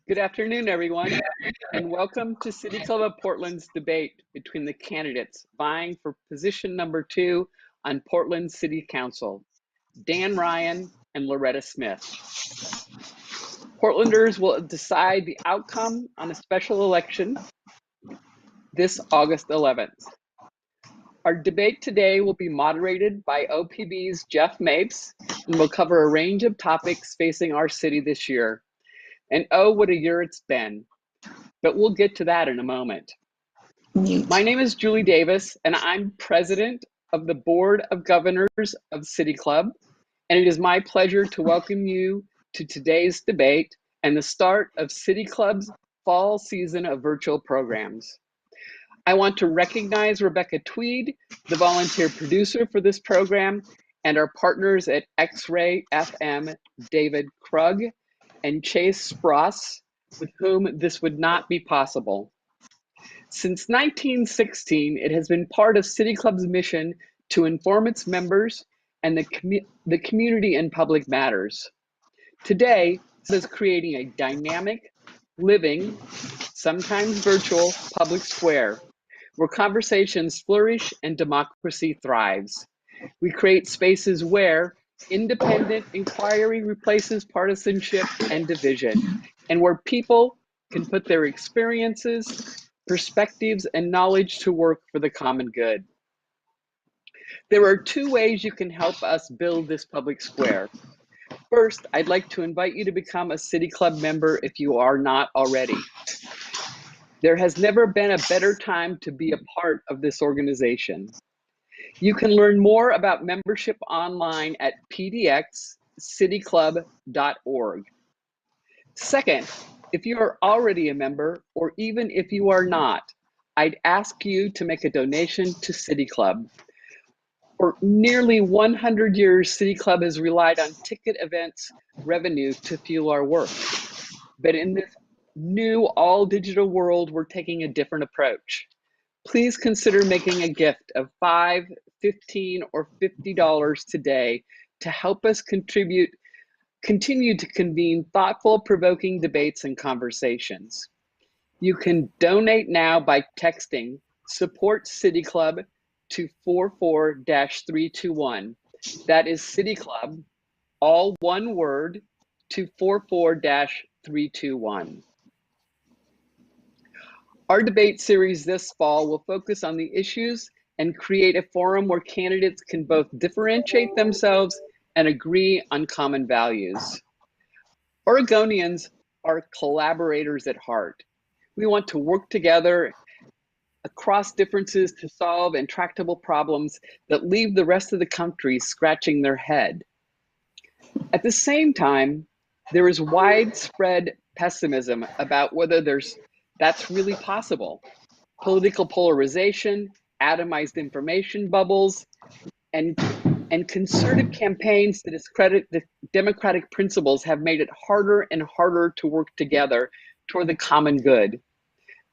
Good afternoon, everyone, and welcome to City Club of Portland's debate between the candidates vying for position number 2 on Portland City Council, Dan Ryan and Loretta Smith. Portlanders will decide the outcome on a special election this August 11th. Our debate today will be moderated by OPB's Jeff Mapes and will cover a range of topics facing our city this year. And oh, what a year it's been. But we'll get to that in a moment. My name is Julie Davis, and I'm president of the Board of Governors of City Club, and it is my pleasure to welcome you to today's debate and the start of City Club's fall season of virtual programs. I want to recognize Rebecca Tweed, the volunteer producer for this program, and our partners at X-Ray FM, David Krug and Chase Spross, with whom this would not be possible. Since 1916, it has been part of City Club's mission to inform its members and the community in public matters. Today, it is creating a dynamic, living, sometimes virtual, public square where conversations flourish and democracy thrives. We create spaces where independent inquiry replaces partisanship and division, and where people can put their experiences, perspectives, and knowledge to work for the common good. There are two ways you can help us build this public square. First, I'd like to invite you to become a City Club member if you are not already. There has never been a better time to be a part of this organization. You can learn more about membership online at pdxcityclub.org. Second, if you are already a member, or even if you are not, I'd ask you to make a donation to City Club. For nearly 100 years, City Club has relied on ticket events revenue to fuel our work. But in this new all-digital world, we're taking a different approach. Please consider making a gift of $5, $15, or $50 today to help us continue to convene thoughtful, provoking debates and conversations. You can donate now by texting Support City Club to 44-321. That is City Club, all one word, to 44-321. Our debate series this fall will focus on the issues and create a forum where candidates can both differentiate themselves and agree on common values. Oregonians are collaborators at heart. We want to work together across differences to solve intractable problems that leave the rest of the country scratching their head. At the same time, there is widespread pessimism about whether that's really possible. Political polarization, atomized information bubbles, and concerted campaigns to discredit the democratic principles have made it harder and harder to work together toward the common good.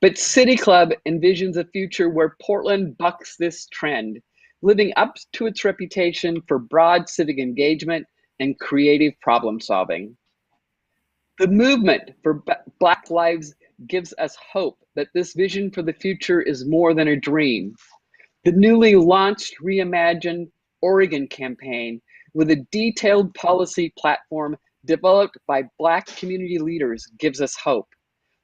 But City Club envisions a future where Portland bucks this trend, living up to its reputation for broad civic engagement and creative problem solving. The movement for Black Lives gives us hope that this vision for the future is more than a dream. The newly launched Reimagine Oregon campaign, with a detailed policy platform developed by Black community leaders, gives us hope.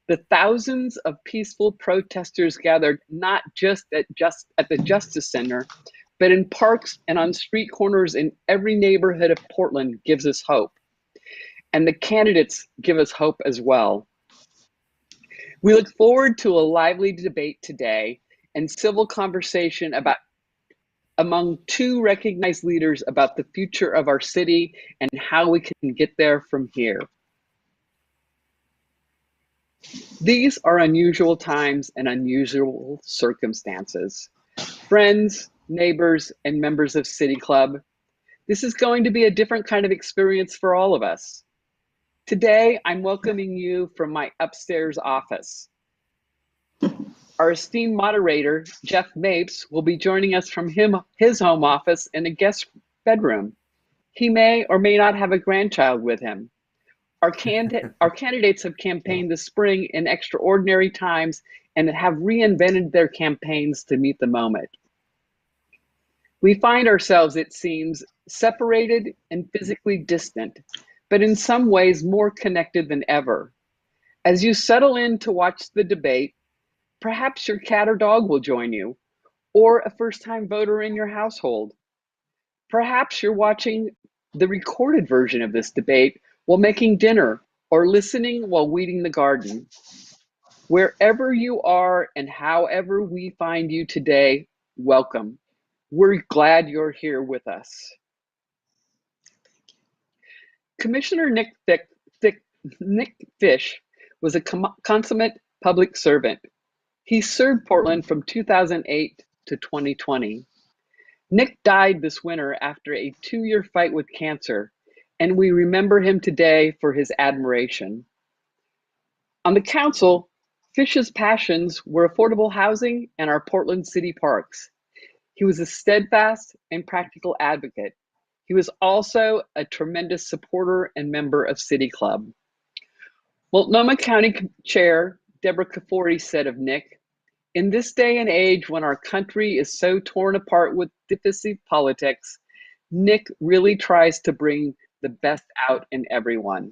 The thousands of peaceful protesters gathered not just at the Justice Center, but in parks and on street corners in every neighborhood of Portland gives us hope. And the candidates give us hope as well. We look forward to a lively debate today and civil conversation among two recognized leaders about the future of our city and how we can get there from here. These are unusual times and unusual circumstances. Friends, neighbors, and members of City Club, this is going to be a different kind of experience for all of us. Today, I'm welcoming you from my upstairs office. Our esteemed moderator, Jeff Mapes, will be joining us from his home office in a guest bedroom. He may or may not have a grandchild with him. Our candidates have campaigned this spring in extraordinary times and have reinvented their campaigns to meet the moment. We find ourselves, it seems, separated and physically distant, but in some ways more connected than ever. As you settle in to watch the debate, perhaps your cat or dog will join you, or a first-time voter in your household. Perhaps you're watching the recorded version of this debate while making dinner or listening while weeding the garden. Wherever you are and however we find you today, welcome. We're glad you're here with us. Commissioner Nick Fish was a consummate public servant. He served Portland from 2008 to 2020. Nick died this winter after a 2-year fight with cancer, and we remember him today for his admiration. On the council, Fish's passions were affordable housing and our Portland city parks. He was a steadfast and practical advocate. He was also a tremendous supporter and member of City Club. Multnomah County Chair Deborah Kafori said of Nick, "In this day and age when our country is so torn apart with divisive politics, Nick really tries to bring the best out in everyone."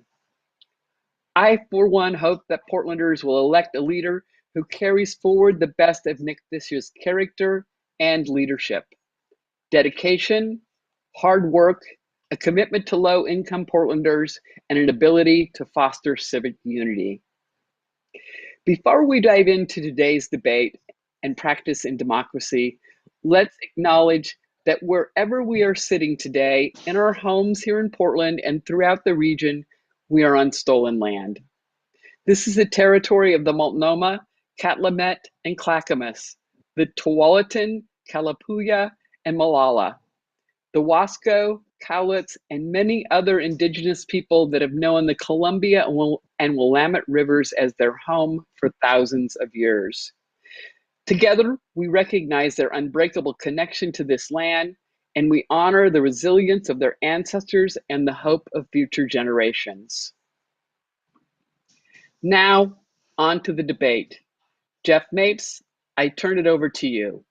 I, for one, hope that Portlanders will elect a leader who carries forward the best of Nick Fish's character and leadership. Dedication, hard work, a commitment to low-income Portlanders, and an ability to foster civic unity. Before we dive into today's debate and practice in democracy, let's acknowledge that wherever we are sitting today, in our homes here in Portland and throughout the region, we are on stolen land. This is the territory of the Multnomah, Cathlamet, and Clackamas, the Tualatin, Kalapuya, and Molalla, the Wasco, Cowlitz, and many other indigenous people that have known the Columbia and Willamette rivers as their home for thousands of years. Together, we recognize their unbreakable connection to this land, and we honor the resilience of their ancestors and the hope of future generations. Now, on to the debate. Jeff Mapes, I turn it over to you.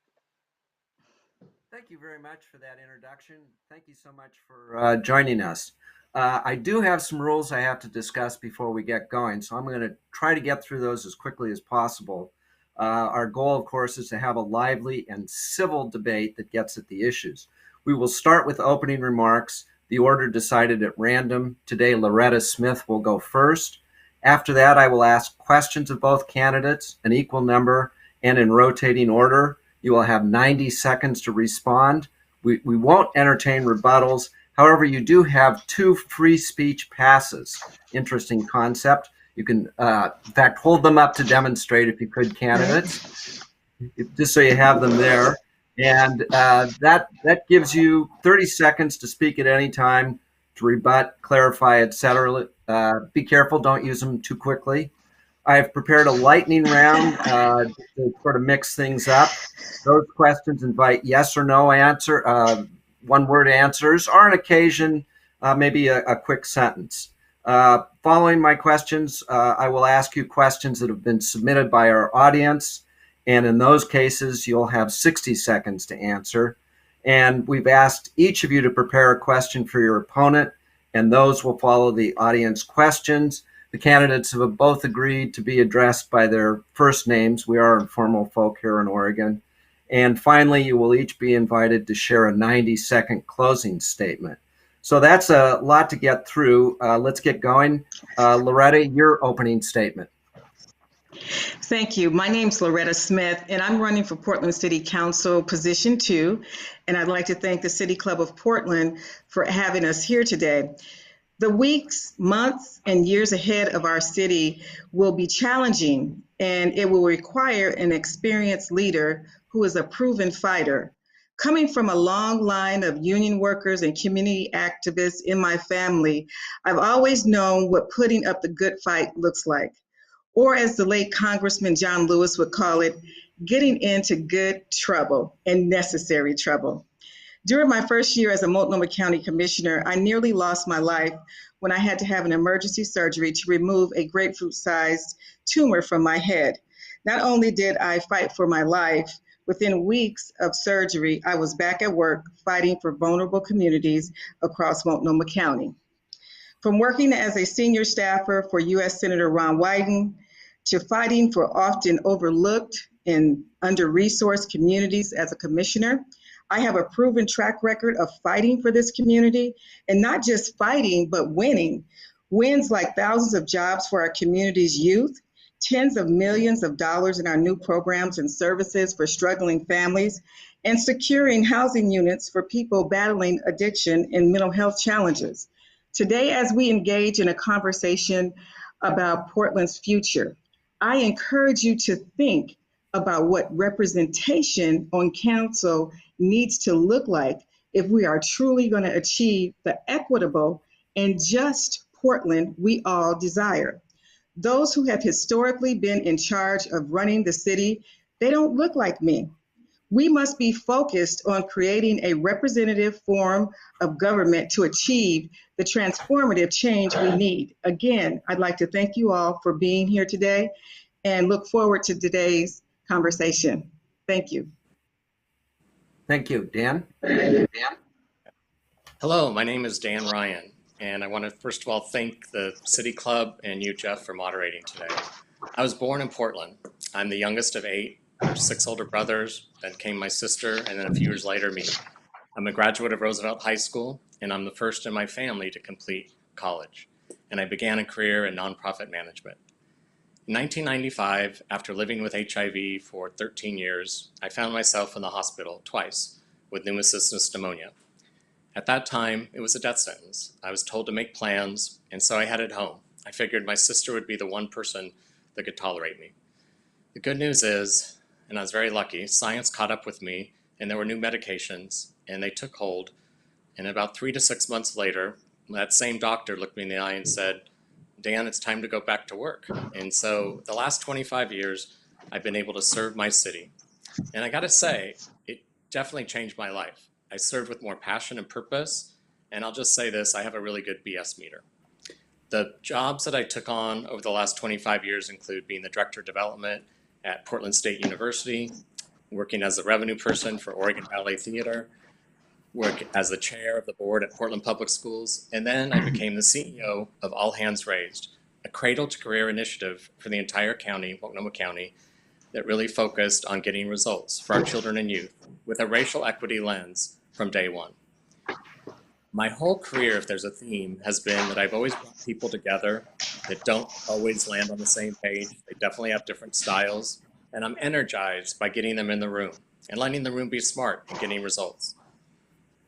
Thank you very much for that introduction. Thank you so much for joining us. I do have some rules I have to discuss before we get going, so I'm going to try to get through those as quickly as possible. Our goal, of course, is to have a lively and civil debate that gets at the issues. We will start with opening remarks, the order decided at random. Today, Loretta Smith will go first. After that, I will ask questions of both candidates, an equal number, and in rotating order. You will have 90 seconds to respond. We won't entertain rebuttals. However, you do have 2 free speech passes. Interesting concept. You can, in fact, hold them up to demonstrate if you could, candidates, just so you have them there. And that gives you 30 seconds to speak at any time, to rebut, clarify, etc. Be careful, don't use them too quickly. I have prepared a lightning round to sort of mix things up. Those questions invite yes or no answer, one-word answers, or on occasion, maybe a quick sentence. Following my questions, I will ask you questions that have been submitted by our audience. And in those cases, you'll have 60 seconds to answer. And we've asked each of you to prepare a question for your opponent, and those will follow the audience questions. The candidates have both agreed to be addressed by their first names. We are informal folk here in Oregon. And finally, you will each be invited to share a 90-second closing statement. So that's a lot to get through. Let's get going. Loretta, your opening statement. Thank you. My name's Loretta Smith, and I'm running for Portland City Council Position 2. And I'd like to thank the City Club of Portland for having us here today. The weeks, months, and years ahead of our city will be challenging, and it will require an experienced leader who is a proven fighter. Coming from a long line of union workers and community activists in my family, I've always known what putting up the good fight looks like. Or as the late Congressman John Lewis would call it, getting into good trouble and necessary trouble. During my first year as a Multnomah County Commissioner, I nearly lost my life when I had to have an emergency surgery to remove a grapefruit-sized tumor from my head. Not only did I fight for my life, within weeks of surgery, I was back at work fighting for vulnerable communities across Multnomah County. From working as a senior staffer for U.S. Senator Ron Wyden to fighting for often overlooked and under-resourced communities as a commissioner, I have a proven track record of fighting for this community, and not just fighting, but winning. Wins like thousands of jobs for our community's youth, tens of millions of dollars in our new programs and services for struggling families, and securing housing units for people battling addiction and mental health challenges. Today, as we engage in a conversation about Portland's future, I encourage you to think about what representation on council needs to look like if we are truly going to achieve the equitable and just Portland we all desire. Those who have historically been in charge of running the city, they don't look like me. We must be focused on creating a representative form of government to achieve the transformative change we need. Again, I'd like to thank you all for being here today and look forward to today's conversation. Thank you. Thank you. Dan? Hello, my name is Dan Ryan, and I want to first of all thank the City Club and you, Jeff, for moderating today. I was born in Portland. I'm the youngest of 8. There's 6 older brothers, then came my sister, and then a few years later, me. I'm a graduate of Roosevelt High School, and I'm the first in my family to complete college. And I began a career in nonprofit management. In 1995, after living with HIV for 13 years, I found myself in the hospital twice with pneumocystis pneumonia. At that time, it was a death sentence. I was told to make plans, and so I headed home. I figured my sister would be the one person that could tolerate me. The good news is, and I was very lucky, science caught up with me, and there were new medications, and they took hold. And about 3 to 6 months later, that same doctor looked me in the eye and said, Dan, it's time to go back to work. And so the last 25 years, I've been able to serve my city. And I gotta say, it definitely changed my life. I served with more passion and purpose, and I'll just say this, I have a really good BS meter. The jobs that I took on over the last 25 years include being the Director of Development at Portland State University, working as a revenue person for Oregon Ballet Theater, work as the chair of the board at Portland Public Schools, and then I became the CEO of All Hands Raised, a cradle-to-career initiative for the entire county, Multnomah County, that really focused on getting results for our children and youth with a racial equity lens from day one. My whole career, if there's a theme, has been that I've always brought people together that don't always land on the same page. They definitely have different styles, and I'm energized by getting them in the room and letting the room be smart and getting results.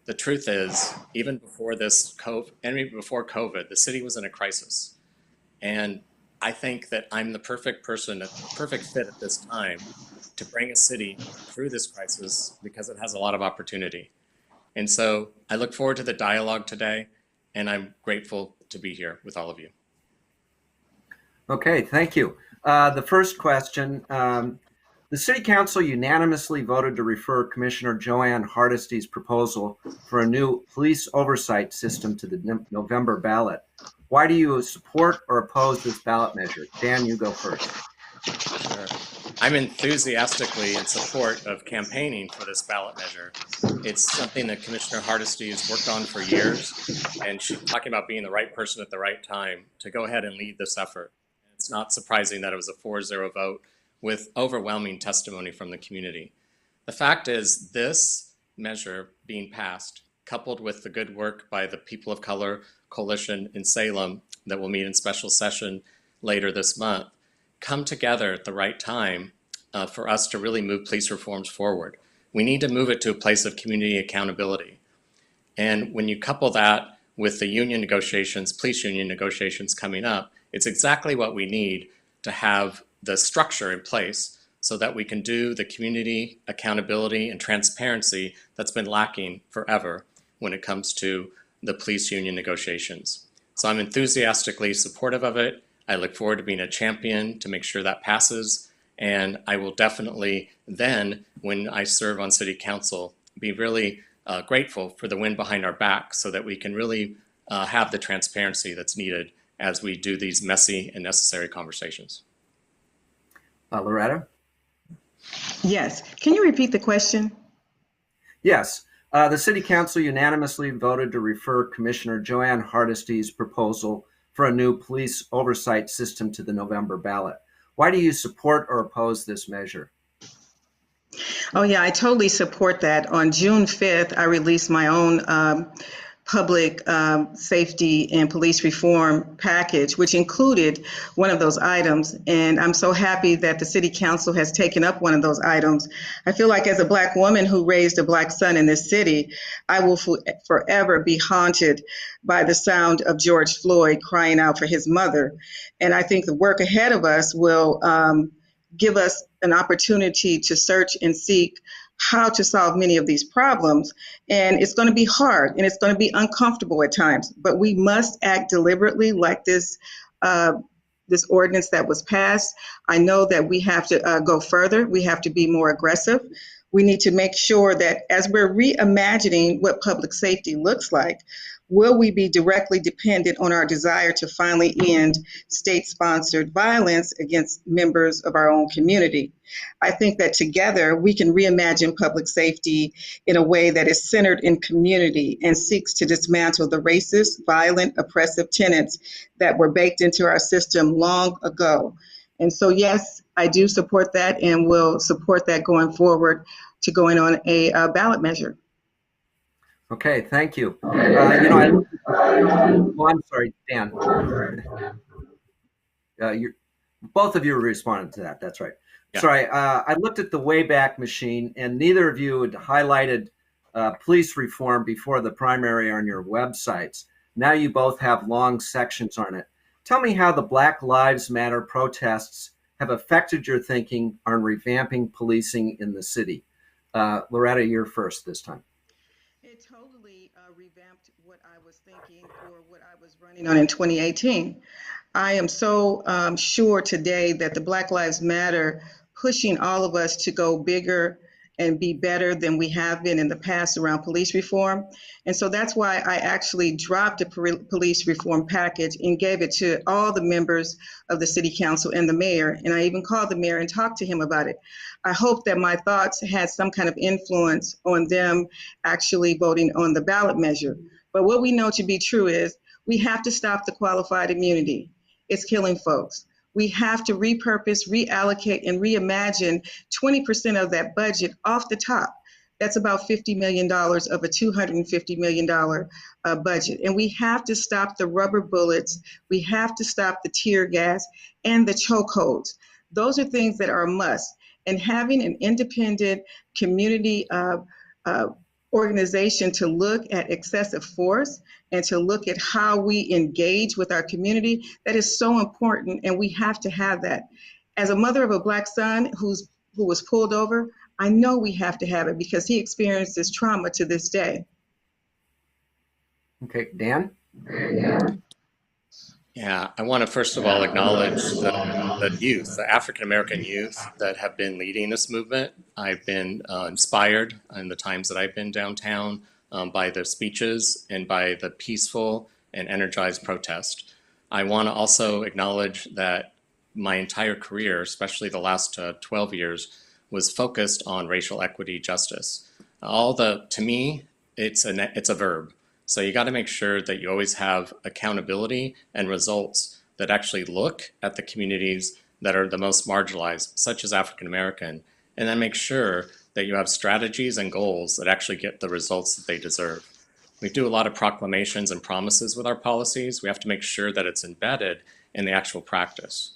The truth is, even before COVID, the city was in a crisis. And I think that I'm the perfect person, the perfect fit at this time to bring a city through this crisis because it has a lot of opportunity. And so I look forward to the dialogue today, and I'm grateful to be here with all of you. Okay, thank you. The first question, the City Council unanimously voted to refer Commissioner Joanne Hardesty's proposal for a new police oversight system to the November ballot. Why do you support or oppose this ballot measure? Dan, you go first. Sure. I'm enthusiastically in support of campaigning for this ballot measure. It's something that Commissioner Hardesty has worked on for years, and she's talking about being the right person at the right time to go ahead and lead this effort. It's not surprising that it was a 4-0 vote with overwhelming testimony from the community. The fact is, this measure being passed, coupled with the good work by the People of Color Coalition in Salem that will meet in special session later this month, come together at the right time for us to really move police reforms forward. We need to move it to a place of community accountability. And when you couple that with the union negotiations, police union negotiations coming up, it's exactly what we need to have the structure in place so that we can do the community accountability and transparency that's been lacking forever when it comes to the police union negotiations. So I'm enthusiastically supportive of it. I look forward to being a champion to make sure that passes. And I will definitely then, when I serve on city council, be really grateful for the wind behind our back so that we can really have the transparency that's needed as we do these messy and necessary conversations. Loretta? Yes. Can you repeat the question? Yes. The City Council unanimously voted to refer Commissioner Joanne Hardesty's proposal for a new police oversight system to the November ballot. Why do you support or oppose this measure? Oh, yeah, I totally support that. On June 5th, I released my own public safety and police reform package, which included one of those items. And I'm so happy that the City Council has taken up one of those items. I feel like as a Black woman who raised a Black son in this city, I will forever be haunted by the sound of George Floyd crying out for his mother. And I think the work ahead of us will give us an opportunity to search and seek how to solve many of these problems. And it's going to be hard and it's going to be uncomfortable at times, but we must act deliberately like this ordinance that was passed. I know that we have to go further. We have to be more aggressive. We need to make sure that as we're reimagining what public safety looks like, will we be directly dependent on our desire to finally end state-sponsored violence against members of our own community? I think that together we can reimagine public safety in a way that is centered in community and seeks to dismantle the racist, violent, oppressive tenets that were baked into our system long ago. And so, yes, I do support that and will support that going forward to going on a ballot measure. Okay, thank you. I'm sorry, Dan. Both of you responded to that. That's right. Yeah. Sorry, I looked at the Wayback Machine, and neither of you had highlighted police reform before the primary on your websites. Now you both have long sections on it. Tell me how the Black Lives Matter protests have affected your thinking on revamping policing in the city. Loretta, you're first this time. It totally revamped what I was thinking or what I was running on in 2018. I am so sure today that the Black Lives Matter pushing all of us to go bigger and be better than we have been in the past around police reform. And so that's why I actually dropped a police reform package and gave it to all the members of the city council and the mayor. And I even called the mayor and talked to him about it. I hope that my thoughts had some kind of influence on them actually voting on the ballot measure. But what we know to be true is we have to stop the qualified immunity. It's killing folks. We have to repurpose, reallocate, and reimagine 20% of that budget off the top. That's about $50 million of a $250 million budget. And we have to stop the rubber bullets. We have to stop the tear gas and the chokeholds. Those are things that are a must. And having an independent community organization to look at excessive force and to look at how we engage with our community, that is so important, and we have to have that. As a mother of a Black son who was pulled over, I know we have to have it because he experienced this trauma to this day. Okay, Dan? Yeah, I want to first of all acknowledge the youth, the African-American youth that have been leading this movement. I've been inspired in the times that I've been downtown by their speeches and by the peaceful and energized protest. I want to also acknowledge that my entire career, especially the last 12 years, was focused on racial equity justice. To me, it's a verb. So you got to make sure that you always have accountability and results that actually look at the communities that are the most marginalized, such as African American, and then make sure that you have strategies and goals that actually get the results that they deserve. We do a lot of proclamations and promises with our policies. We have to make sure that it's embedded in the actual practice.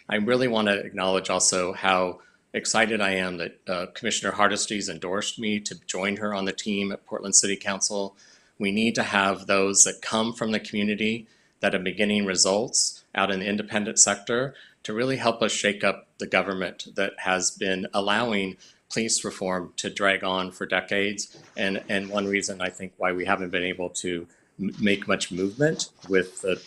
I really want to acknowledge also how excited I am that Commissioner Hardesty's endorsed me to join her on the team at Portland City Council. We need to have those that come from the community that are beginning results out in the independent sector to really help us shake up the government that has been allowing police reform to drag on for decades. And one reason I think why we haven't been able to make much movement with the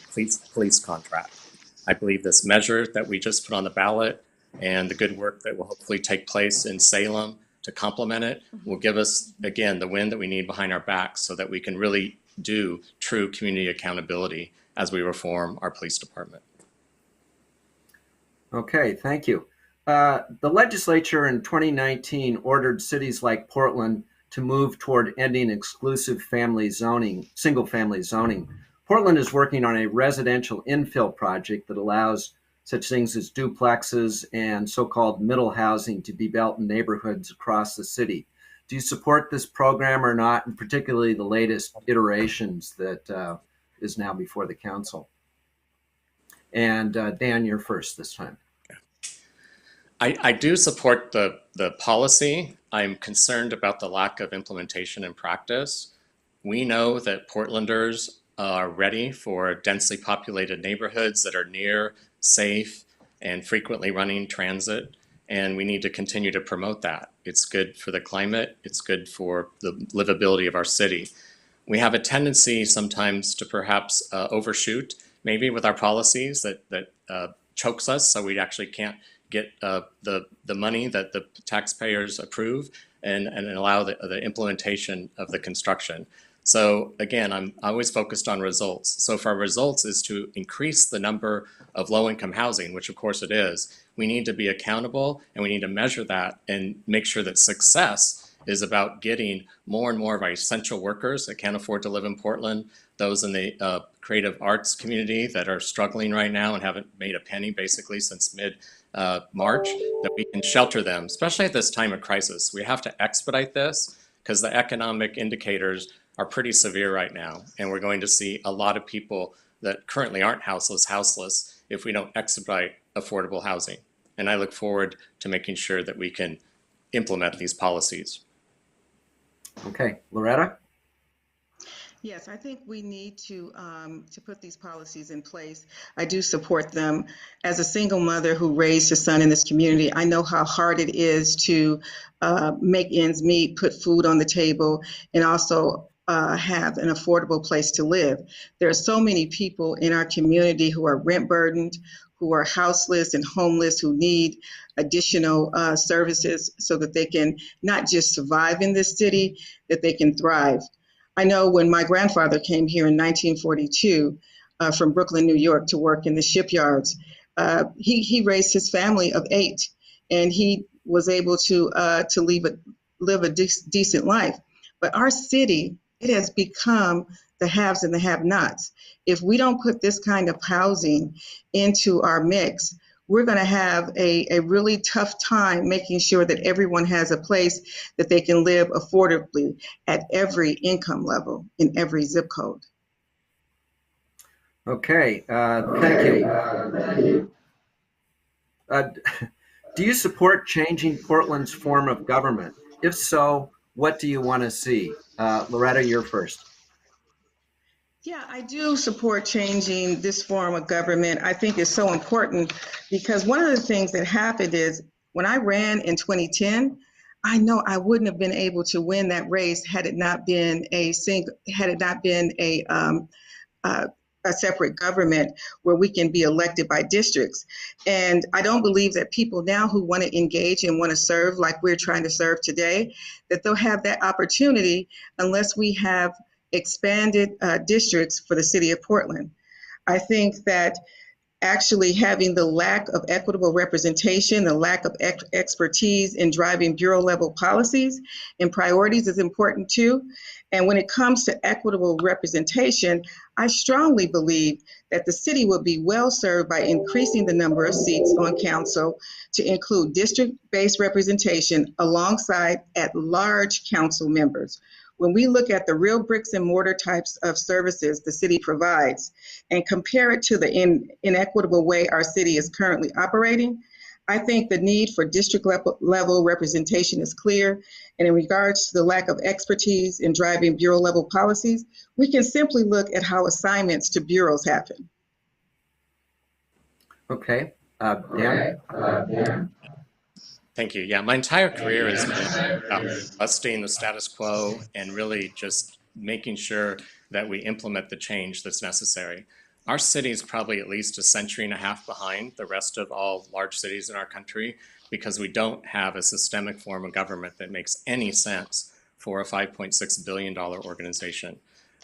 police contract. I believe this measure that we just put on the ballot and the good work that will hopefully take place in Salem to complement it will give us, again, the wind that we need behind our backs so that we can really do true community accountability as we reform our police department. Okay, thank you. The legislature in 2019 ordered cities like Portland to move toward ending exclusive family zoning, single family zoning. Portland is working on a residential infill project that allows such things as duplexes and so-called middle housing to be built in neighborhoods across the city. Do you support this program or not, and particularly the latest iterations that is now before the council? And Dan, you're first this time. I do support the policy. I'm concerned about the lack of implementation in practice. We know that Portlanders are ready for densely populated neighborhoods that are near, safe, and frequently running transit, and we need to continue to promote that. It's good for the climate, it's good for the livability of our city. We have a tendency sometimes to perhaps overshoot, maybe with our policies that chokes us, so we actually can't get the money that the taxpayers approve and allow the implementation of the construction. So again, I'm always focused on results. So if our results is to increase the number of low-income housing, which of course it is, we need to be accountable and we need to measure that and make sure that success is about getting more and more of our essential workers that can't afford to live in Portland, those in the creative arts community that are struggling right now and haven't made a penny basically since mid-March, that we can shelter them, especially at this time of crisis. We have to expedite this because the economic indicators are pretty severe right now. And we're going to see a lot of people that currently aren't houseless if we don't expedite affordable housing. And I look forward to making sure that we can implement these policies. Okay, Loretta? Yes, I think we need to put these policies in place. I do support them. As a single mother who raised a son in this community, I know how hard it is to make ends meet, put food on the table, and also have an affordable place to live. There are so many people in our community who are rent burdened, who are houseless and homeless, who need additional services so that they can not just survive in this city, that they can thrive. I know when my grandfather came here in 1942 from Brooklyn, New York, to work in the shipyards, he raised his family of 8, and he was able to live a decent life. But our city, it has become the haves and the have-nots. If we don't put this kind of housing into our mix, we're going to have a really tough time making sure that everyone has a place that they can live affordably at every income level in every zip code. Okay, thank you. Do you support changing Portland's form of government? If so, what do you want to see? Loretta, you're first. Yeah, I do support changing this form of government. I think it's so important because one of the things that happened is when I ran in 2010, I know I wouldn't have been able to win that race had it not been a separate government where we can be elected by districts. And I don't believe that people now who want to engage and want to serve like we're trying to serve today, that they'll have that opportunity unless we have expanded districts for the city of Portland. I think that actually having the lack of equitable representation, the lack of expertise in driving bureau level policies and priorities is important too. And when it comes to equitable representation, I strongly believe that the city will be well served by increasing the number of seats on council to include district-based representation alongside at-large council members. When we look at the real bricks and mortar types of services the city provides and compare it to the inequitable way our city is currently operating, I think the need for district level representation is clear. And in regards to the lack of expertise in driving bureau level policies, we can simply look at how assignments to bureaus happen. Okay, Dan? Thank you. Yeah, my entire career has been about busting the status quo and really just making sure that we implement the change that's necessary. Our city is probably at least a century and a half behind the rest of all large cities in our country because we don't have a systemic form of government that makes any sense for a $5.6 billion organization.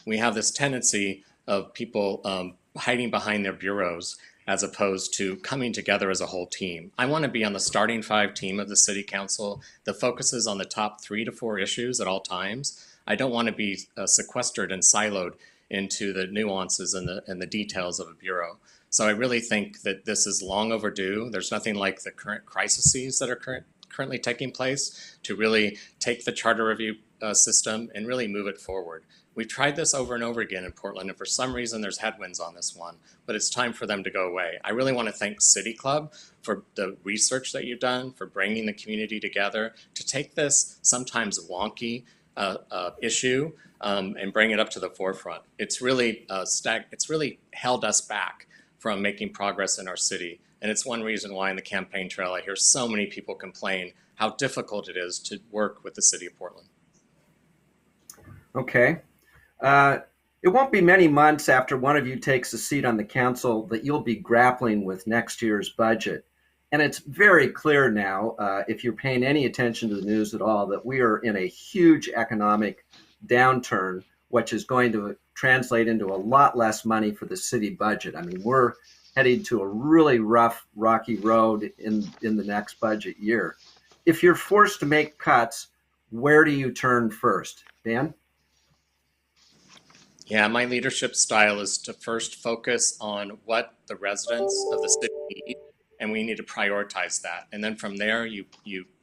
We have this tendency of people hiding behind their bureaus as opposed to coming together as a whole team. I want to be on the starting five team of the city council that focuses on the top 3 to 4 issues at all times. I don't want to be sequestered and siloed into the nuances and the details of a bureau. So I really think that this is long overdue. There's nothing like the current crises that are currently taking place to really take the charter review system and really move it forward. We've tried this over and over again in Portland, and for some reason there's headwinds on this one, but it's time for them to go away. I really want to thank City Club for the research that you've done, for bringing the community together to take this sometimes wonky issue and bring it up to the forefront. It's really held us back from making progress in our city. And it's one reason why in the campaign trail I hear so many people complain how difficult it is to work with the city of Portland. Okay. It won't be many months after one of you takes a seat on the council that you'll be grappling with next year's budget. And it's very clear now, if you're paying any attention to the news at all, that we are in a huge economic downturn, which is going to translate into a lot less money for the city budget. I mean, we're heading to a really rough, rocky road in the next budget year. If you're forced to make cuts, where do you turn first? Dan? Yeah, my leadership style is to first focus on what the residents of the city need, and we need to prioritize that. And then from there, you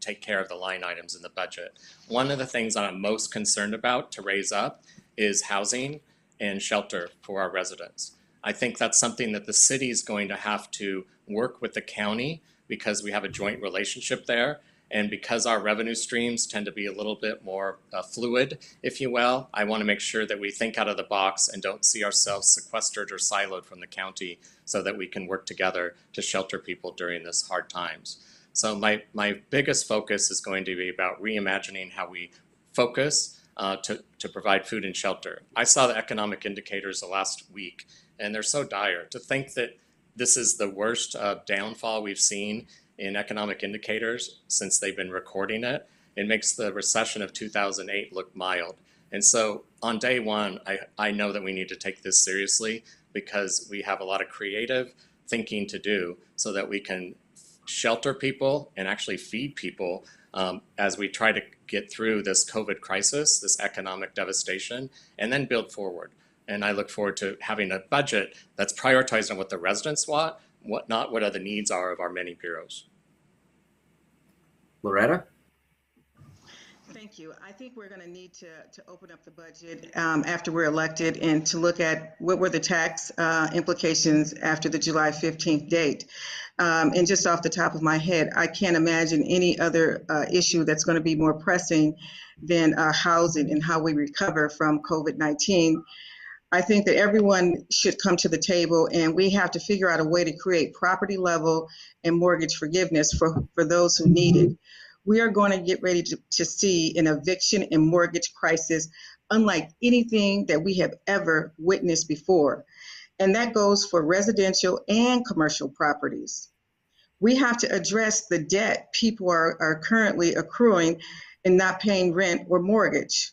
take care of the line items in the budget. One of the things I'm most concerned about to raise up is housing and shelter for our residents. I think that's something that the city is going to have to work with the county because we have a joint relationship there. And because our revenue streams tend to be a little bit more fluid, if you will, I want to make sure that we think out of the box and don't see ourselves sequestered or siloed from the county so that we can work together to shelter people during this hard times. So my biggest focus is going to be about reimagining how we focus to provide food and shelter. I saw the economic indicators the last week, and they're so dire. To think that this is the worst downfall we've seen in economic indicators since they've been recording it, it makes the recession of 2008 look mild. And so on day one, I know that we need to take this seriously because we have a lot of creative thinking to do so that we can shelter people and actually feed people as we try to get through this COVID crisis, this economic devastation, and then build forward. And I look forward to having a budget that's prioritized on what the residents want, what are the needs are of our many bureaus. Loretta? Thank you. I think we're going to need to open up the budget after we're elected and to look at what were the tax implications after the July 15th date. And just off the top of my head, I can't imagine any other issue that's going to be more pressing than housing and how we recover from COVID-19. I think that everyone should come to the table and we have to figure out a way to create property level and mortgage forgiveness for those who need it. We are going to get ready to see an eviction and mortgage crisis unlike anything that we have ever witnessed before. And that goes for residential and commercial properties. We have to address the debt people are currently accruing and not paying rent or mortgage.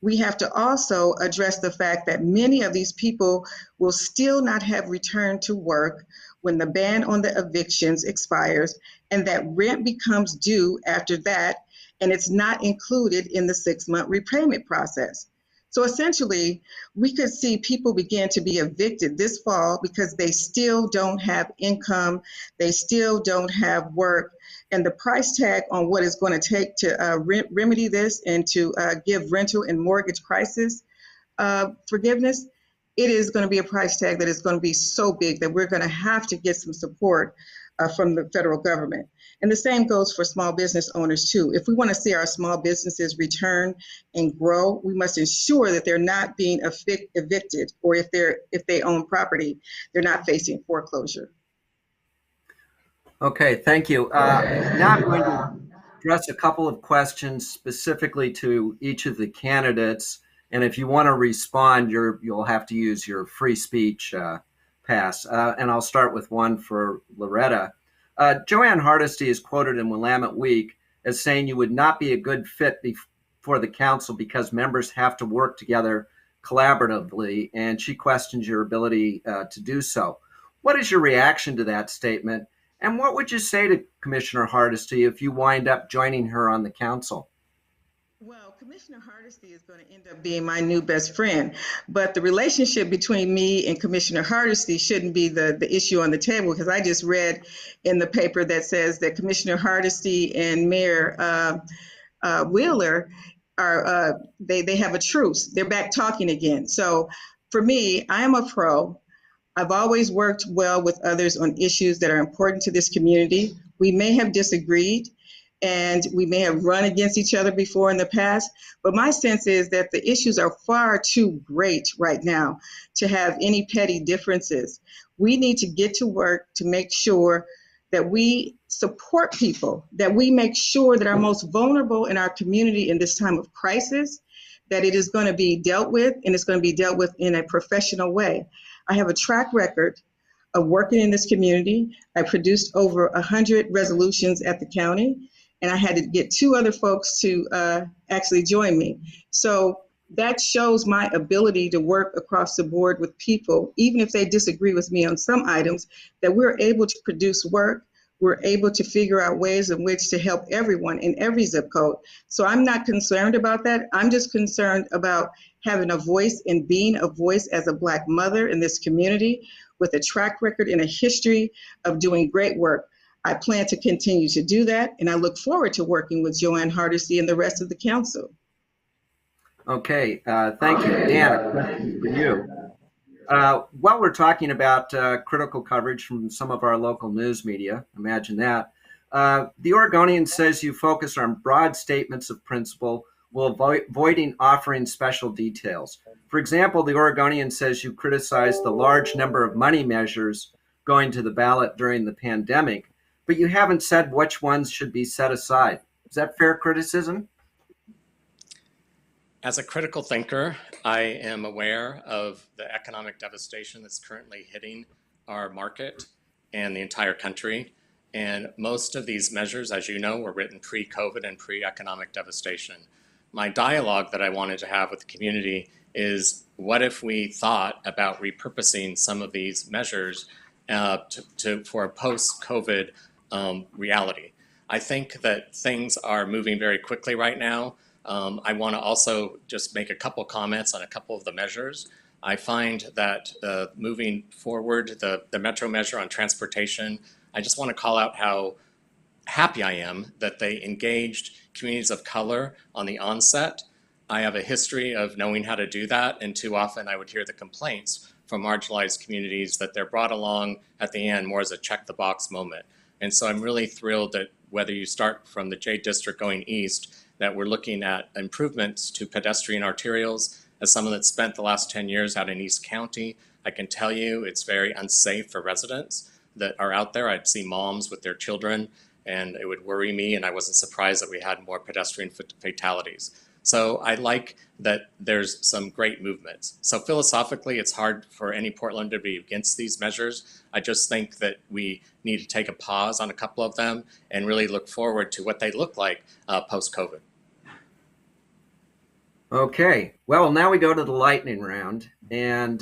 We have to also address the fact that many of these people will still not have returned to work when the ban on the evictions expires and that rent becomes due after that, and it's not included in the 6-month repayment process. So essentially, we could see people begin to be evicted this fall because they still don't have income, they still don't have work, and the price tag on what it's going to take to remedy this and to give rental and mortgage crisis forgiveness, it is going to be a price tag that is going to be so big that we're going to have to get some support from the federal government. And the same goes for small business owners too. If we want to see our small businesses return and grow, we must ensure that they're not being evicted, or if they own property, they're not facing foreclosure. Okay, thank you. Now I'm going to address a couple of questions specifically to each of the candidates. And if you want to respond, you'll have to use your free speech pass. And I'll start with one for Loretta. Joanne Hardesty is quoted in Willamette Week as saying you would not be a good fit for the council because members have to work together collaboratively, and she questions your ability to do so. What is your reaction to that statement? And what would you say to Commissioner Hardesty if you wind up joining her on the council? Well, Commissioner Hardesty is going to end up being my new best friend, but the relationship between me and Commissioner Hardesty shouldn't be the issue on the table, because I just read in the paper that says that Commissioner Hardesty and Mayor Wheeler are they have a truce. They're back talking again. So for me, I am a pro. I've always worked well with others on issues that are important to this community. We may have disagreed and we may have run against each other before in the past, but my sense is that the issues are far too great right now to have any petty differences. We need to get to work to make sure that we support people, that we make sure that our most vulnerable in our community in this time of crisis, that it is going to be dealt with, and it's going to be dealt with in a professional way. I have a track record of working in this community. I produced over 100 resolutions at the county, and I had to get 2 other folks to actually join me. So that shows my ability to work across the board with people, even if they disagree with me on some items, that we're able to produce work. We're able to figure out ways in which to help everyone in every zip code. So I'm not concerned about that. I'm just concerned about having a voice and being a voice as a Black mother in this community with a track record and a history of doing great work. I plan to continue to do that, and I look forward to working with Joanne Hardesty and the rest of the council. Okay, thank you. Dan, a question for you. While we're talking about critical coverage from some of our local news media, imagine that, the Oregonian says you focus on broad statements of principle while avoiding offering special details. For example, the Oregonian says you criticize the large number of money measures going to the ballot during the pandemic, but you haven't said which ones should be set aside. Is that fair criticism? As a critical thinker, I am aware of the economic devastation that's currently hitting our market and the entire country. And most of these measures, as you know, were written pre-COVID and pre-economic devastation. My dialogue that I wanted to have with the community is, what if we thought about repurposing some of these measures for a post-COVID reality? I think that things are moving very quickly right now. I want to also just make a couple comments on a couple of the measures. I find that moving forward, the Metro measure on transportation, I just want to call out how happy I am that they engaged communities of color on the onset. I have a history of knowing how to do that, and too often I would hear the complaints from marginalized communities that they're brought along at the end more as a check the box moment. And so I'm really thrilled that whether you start from the J District going east, that we're looking at improvements to pedestrian arterials. As someone that spent the last 10 years out in East County, I can tell you it's very unsafe for residents that are out there. I'd see moms with their children, and it would worry me, and I wasn't surprised that we had more pedestrian fatalities. So I like that there's some great movements. So philosophically, it's hard for any Portland to be against these measures. I just think that we need to take a pause on a couple of them and really look forward to what they look like post-COVID. Okay, well, now we go to the lightning round. And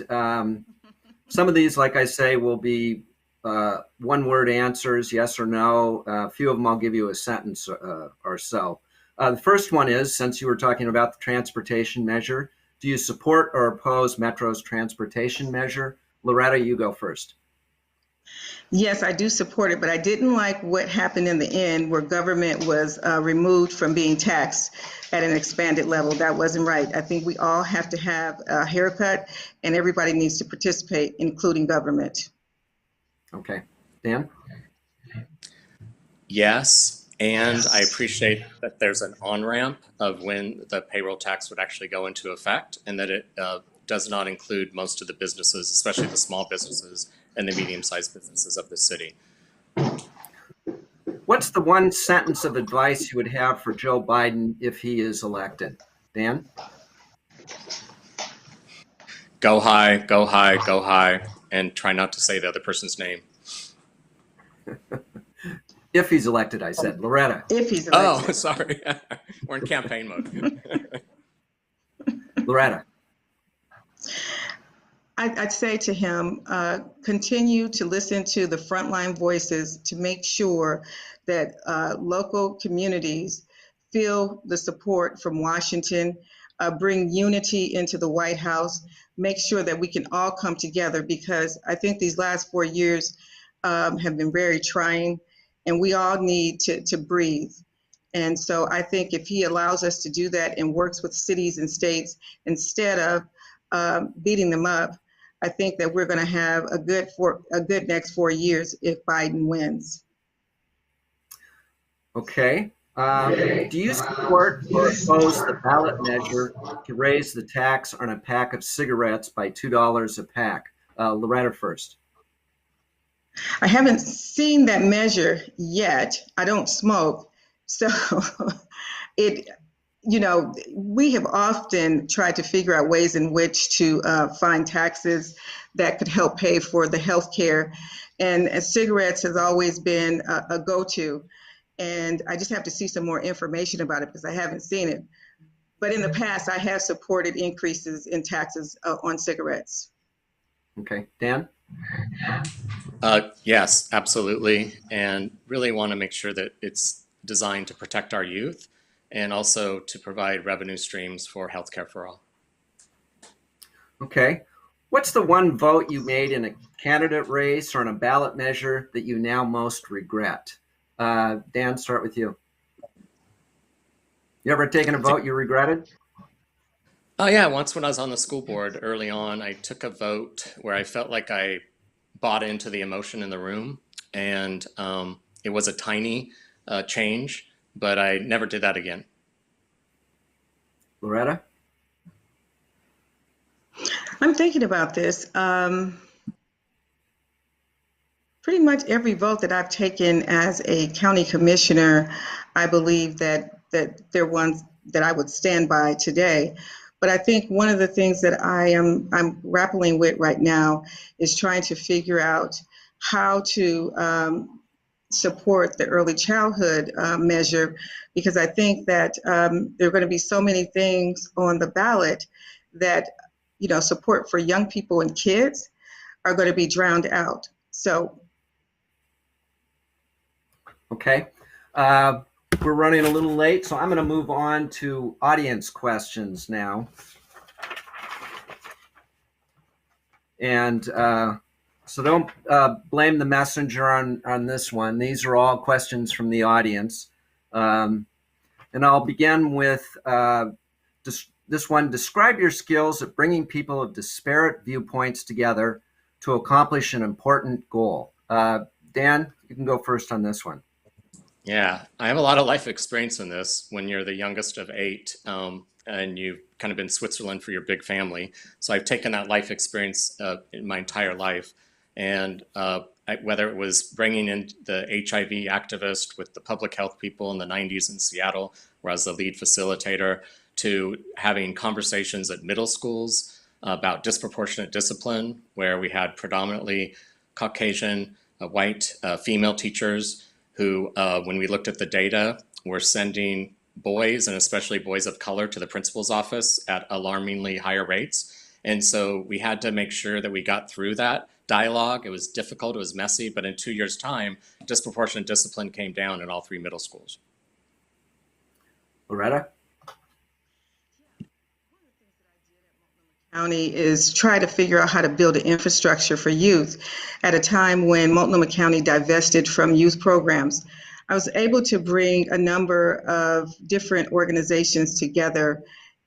some of these, like I say, will be one-word answers, yes or no. A few of them I'll give you a sentence or so. The first one is, since you were talking about the transportation measure, do you support or oppose Metro's transportation measure? Loretta, you go first. Yes, I do support it, but I didn't like what happened in the end where government was removed from being taxed at an expanded level. That wasn't right. I think we all have to have a haircut, and everybody needs to participate, including government. Okay. Dan? Yes, and I appreciate that there's an on-ramp of when the payroll tax would actually go into effect, and that it does not include most of the businesses, especially the small businesses and the medium-sized businesses of the city. What's the one sentence of advice you would have for Joe Biden if he is elected? Dan? Go high, go high, go high, and try not to say the other person's name. If he's elected, I said. Loretta. If he's Oh, elected. sorry. We're in campaign mode. Loretta. I'd say to him, continue to listen to the frontline voices to make sure that local communities feel the support from Washington, bring unity into the White House, make sure that we can all come together, because I think these last 4 years have been very trying, and we all need to breathe. And so I think if he allows us to do that and works with cities and states instead of beating them up, I think that we're going to have a good next 4 years if Biden wins. Okay. Do you support or oppose the ballot measure to raise the tax on a pack of cigarettes by $2 a pack? Loretta first. I haven't seen that measure yet. I don't smoke. So it, we have often tried to figure out ways in which to find taxes that could help pay for the health care. And cigarettes has always been a go-to. And I just have to see some more information about it because I haven't seen it. But in the past, I have supported increases in taxes on cigarettes. Okay. Dan? Yes, absolutely. And really want to make sure that it's designed to protect our youth and also to provide revenue streams for healthcare for all. Okay. What's the one vote you made in a candidate race or in a ballot measure that you now most regret? Dan, start with you. You ever taken a vote you regretted? Oh, yeah. Once when I was on the school board early on, I took a vote where I felt like I bought into the emotion in the room. And it was a tiny change, but I never did that again. Loretta? I'm thinking about this. Pretty much every vote that I've taken as a county commissioner, I believe that they're ones that I would stand by today. But I think one of the things that I'm grappling with right now is trying to figure out how to support the early childhood measure, because I think that there are going to be so many things on the ballot that support for young people and kids are going to be drowned out. So. Okay. We're running a little late, so I'm going to move on to audience questions now. And so don't blame the messenger on this one. These are all questions from the audience. And I'll begin with this one. Describe your skills at bringing people of disparate viewpoints together to accomplish an important goal. Dan, you can go first on this one. Yeah, I have a lot of life experience in this when you're the youngest of 8 and you've kind of been Switzerland for your big family. So I've taken that life experience in my entire life. And whether it was bringing in the HIV activist with the public health people in the 90s in Seattle, where I was the lead facilitator, to having conversations at middle schools about disproportionate discipline, where we had predominantly Caucasian, white female teachers who, when we looked at the data, were sending boys, and especially boys of color, to the principal's office at alarmingly higher rates. And so we had to make sure that we got through that dialogue. It was difficult, it was messy, but in 2 years' time, disproportionate discipline came down in all 3 middle schools. Loretta? County is try to figure out how to build an infrastructure for youth at a time when Multnomah County divested from youth programs. I was able to bring a number of different organizations together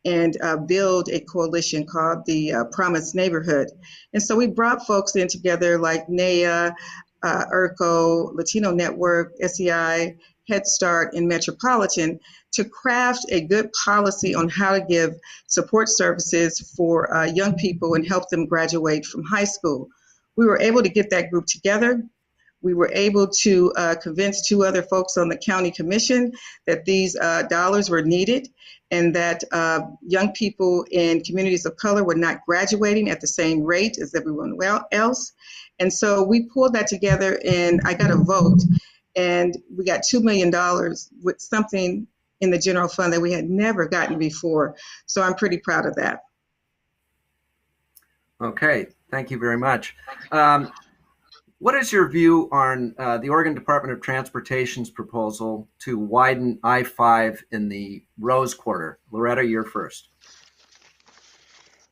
and build a coalition called the Promise Neighborhood. And so we brought folks in together like NEA, ERCO, Latino Network, SEI, Head Start, and Metropolitan to craft a good policy on how to give support services for young people and help them graduate from high school. We were able to get that group together. We were able to convince 2 other folks on the county commission that these dollars were needed and that young people in communities of color were not graduating at the same rate as everyone else. And so we pulled that together and I got a vote. And we got $2 million with something in the general fund that we had never gotten before. So I'm pretty proud of that. Okay, thank you very much. What is your view on the Oregon Department of Transportation's proposal to widen I-5 in the Rose Quarter? Loretta, you're first.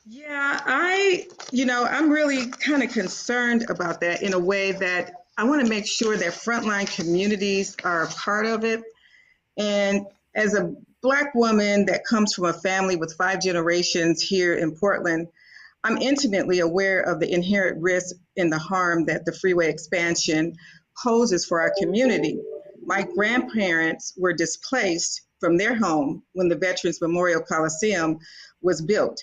Yeah, I'm really kind of concerned about that in a way that I want to make sure that frontline communities are a part of it. And as a Black woman that comes from a family with 5 generations here in Portland, I'm intimately aware of the inherent risk and the harm that the freeway expansion poses for our community. My grandparents were displaced from their home when the Veterans Memorial Coliseum was built.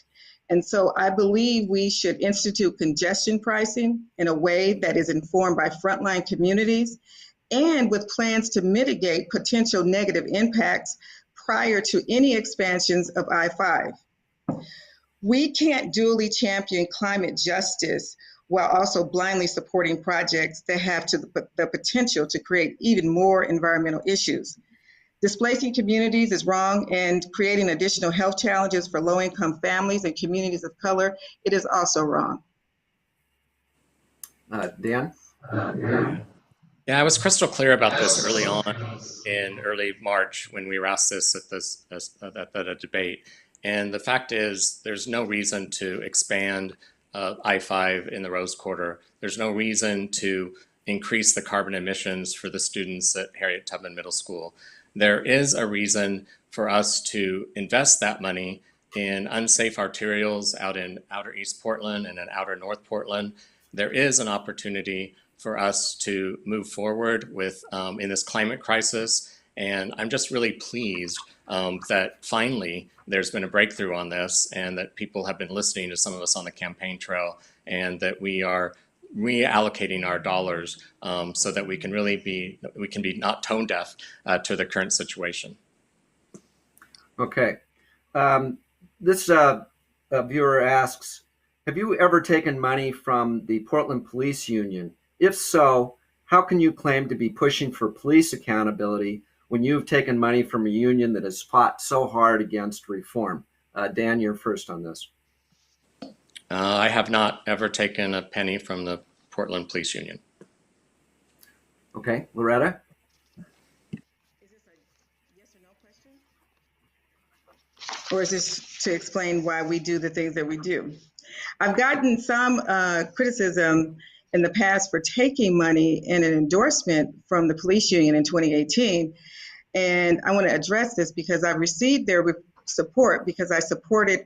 And so I believe we should institute congestion pricing in a way that is informed by frontline communities and with plans to mitigate potential negative impacts prior to any expansions of I-5. We can't duly champion climate justice while also blindly supporting projects that have the potential to create even more environmental issues. Displacing communities is wrong, and creating additional health challenges for low-income families and communities of color, it is also wrong. Dan? Yeah, I was crystal clear about this early on in early March when we were asked this at a debate. And the fact is, there's no reason to expand I-5 in the Rose Quarter. There's no reason to increase the carbon emissions for the students at Harriet Tubman Middle School. There is a reason for us to invest that money in unsafe arterials out in outer East Portland and in outer North Portland. There is an opportunity for us to move forward with in this climate crisis. And I'm just really pleased that finally there's been a breakthrough on this, and that people have been listening to some of us on the campaign trail, and that we are reallocating our dollars so that we can be not tone deaf to the current situation. Okay. This viewer asks, have you ever taken money from the Portland Police Union? If so, how can you claim to be pushing for police accountability when you've taken money from a union that has fought so hard against reform? Dan, you're first on this. I have not ever taken a penny from the Portland Police Union. Okay, Loretta? Is this a yes or no question? Or is this to explain why we do the things that we do? I've gotten some criticism in the past for taking money in an endorsement from the police union in 2018. And I want to address this because I received their support because I supported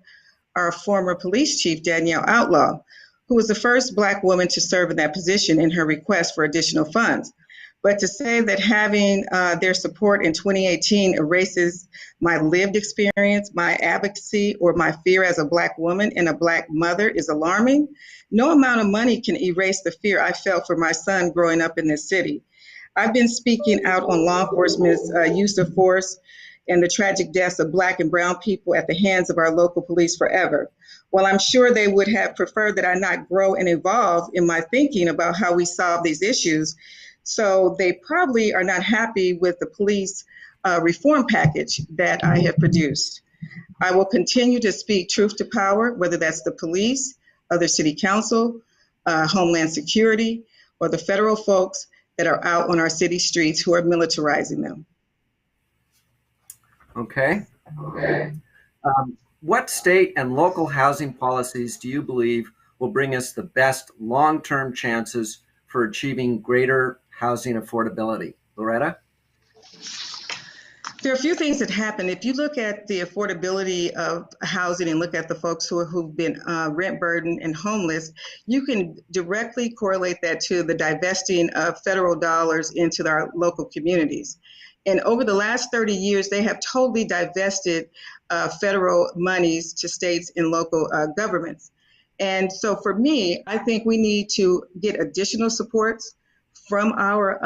our former police chief, Danielle Outlaw, who was the first Black woman to serve in that position in her request for additional funds. But to say that having their support in 2018 erases my lived experience, my advocacy, or my fear as a Black woman and a Black mother is alarming. No amount of money can erase the fear I felt for my son growing up in this city. I've been speaking out on law enforcement's use of force and the tragic deaths of Black and brown people at the hands of our local police forever. While I'm sure they would have preferred that I not grow and evolve in my thinking about how we solve these issues, so they probably are not happy with the police reform package that I have produced. I will continue to speak truth to power, whether that's the police, other city council, Homeland Security, or the federal folks that are out on our city streets who are militarizing them. Okay. What state and local housing policies do you believe will bring us the best long-term chances for achieving greater housing affordability? Loretta? There are a few things that happen. If you look at the affordability of housing and look at the folks who've been rent burdened and homeless, you can directly correlate that to the divesting of federal dollars into our local communities. And over the last 30 years, they have totally divested federal monies to states and local governments. And so for me, I think we need to get additional supports from our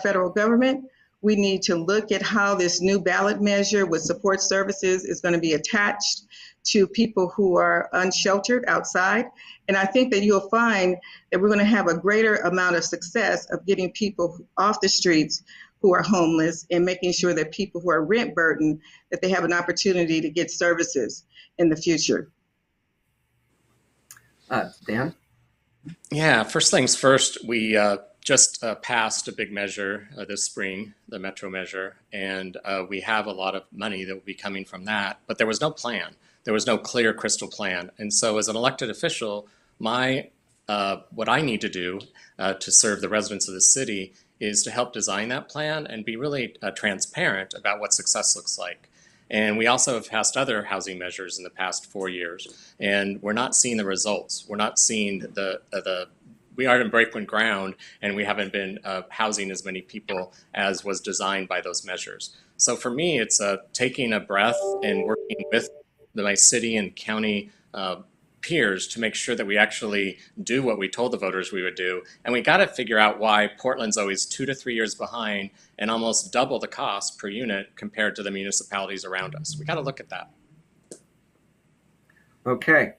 federal government. We need to look at how this new ballot measure with support services is going to be attached to people who are unsheltered outside. And I think that you'll find that we're going to have a greater amount of success of getting people off the streets who are homeless and making sure that people who are rent burdened, that they have an opportunity to get services in the future. Dan? Yeah, first things first, we just passed a big measure this spring, the Metro measure, and we have a lot of money that will be coming from that, but there was no plan. There was no clear crystal plan. And so as an elected official, what I need to do to serve the residents of the city is to help design that plan and be really transparent about what success looks like. And we also have passed other housing measures in the past 4 years, and we're not seeing the results. We're not seeing we are in breakwind ground, and we haven't been housing as many people as was designed by those measures. So for me, it's taking a breath and working with my city and county peers to make sure that we actually do what we told the voters we would do. And we got to figure out why Portland's always 2 to 3 years behind and almost double the cost per unit compared to the municipalities around us. We got to look at that. Okay.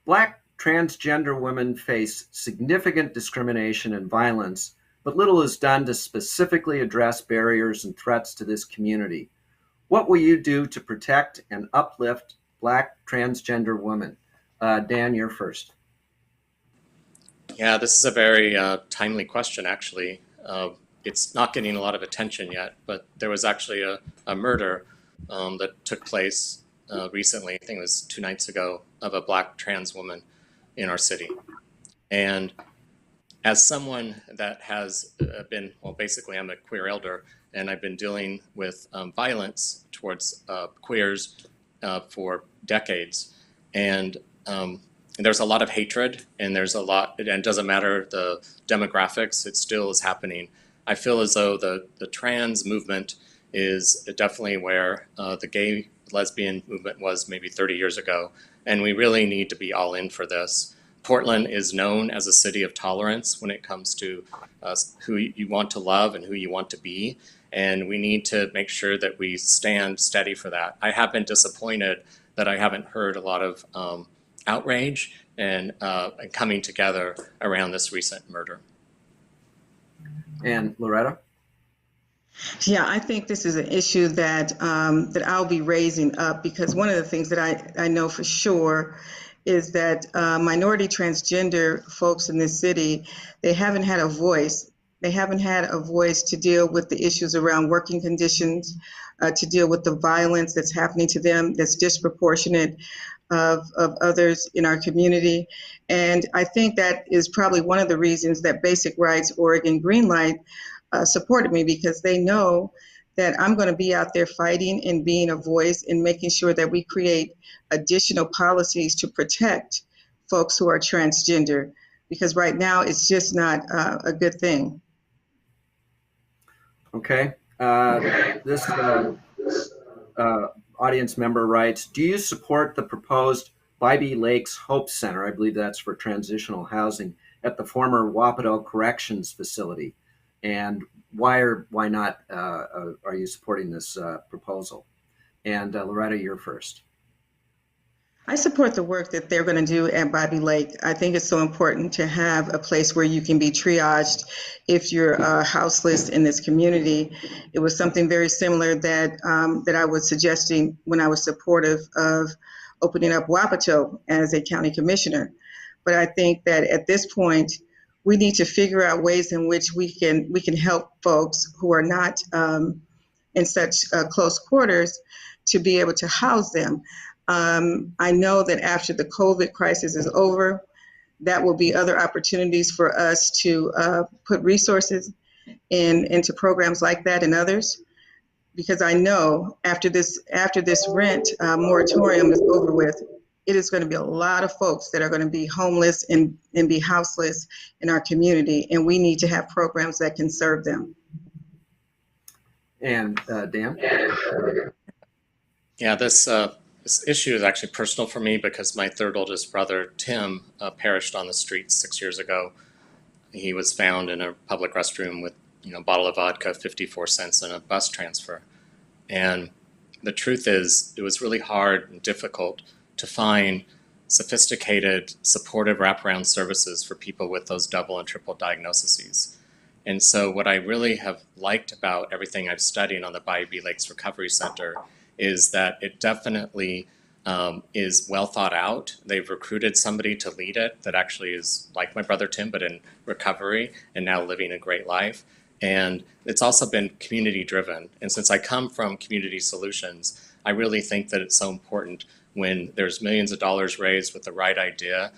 Black transgender women face significant discrimination and violence, but little is done to specifically address barriers and threats to this community. What will you do to protect and uplift Black transgender women? Dan, you're first. Yeah, this is a very timely question, actually. It's not getting a lot of attention yet, but there was actually a murder that took place recently, I think it was 2 nights ago, of a Black trans woman in our city. And as someone that has been, well, basically I'm a queer elder, and I've been dealing with violence towards queers for decades. And there's a lot of hatred, and there's a lot, and it doesn't matter the demographics, it still is happening. I feel as though the trans movement is definitely where the gay lesbian movement was maybe 30 years ago, and we really need to be all in for this. Portland is known as a city of tolerance when it comes to who you want to love and who you want to be, and we need to make sure that we stand steady for that. I have been disappointed that I haven't heard a lot of outrage and coming together around this recent murder. And Loretta? Yeah, I think this is an issue that that I'll be raising up, because one of the things that I know for sure is that minority transgender folks in this city, they haven't had a voice. They haven't had a voice to deal with the issues around working conditions, to deal with the violence that's happening to them that's disproportionate of others in our community. And I think that is probably one of the reasons that Basic Rights Oregon Greenlight supported me, because they know that I'm going to be out there fighting and being a voice and making sure that we create additional policies to protect folks who are transgender, because right now it's just not a good thing. Okay. This audience member writes, do you support the proposed Bybee Lakes Hope Center, I believe that's for transitional housing, at the former Wapato Corrections Facility? And why not are you supporting this proposal? And Loretta, you're first. I support the work that they're going to do at Bybee Lake. I think it's so important to have a place where you can be triaged if you're houseless in this community. It was something very similar that that I was suggesting when I was supportive of opening up Wapato as a county commissioner. But I think that at this point, we need to figure out ways in which we can help folks who are not in such close quarters to be able to house them. I know that after the COVID crisis is over, that will be other opportunities for us to put resources into programs like that and others, because I know after this rent moratorium is over with, it is going to be a lot of folks that are going to be homeless and be houseless in our community, and we need to have programs that can serve them. And Dan? Yeah, this issue is actually personal for me because my third oldest brother, Tim, perished on the streets 6 years ago. He was found in a public restroom with a bottle of vodka, 54 cents, and a bus transfer. And the truth is, it was really hard and difficult to find sophisticated, supportive wraparound services for people with those double and triple diagnoses. And so, what I really have liked about everything I've studied on the Bayou Bee Lakes Recovery Center is that it definitely is well thought out. They've recruited somebody to lead it that actually is like my brother Tim, but in recovery and now living a great life. And it's also been community driven. And since I come from community solutions, I really think that it's so important when there's millions of dollars raised with the right idea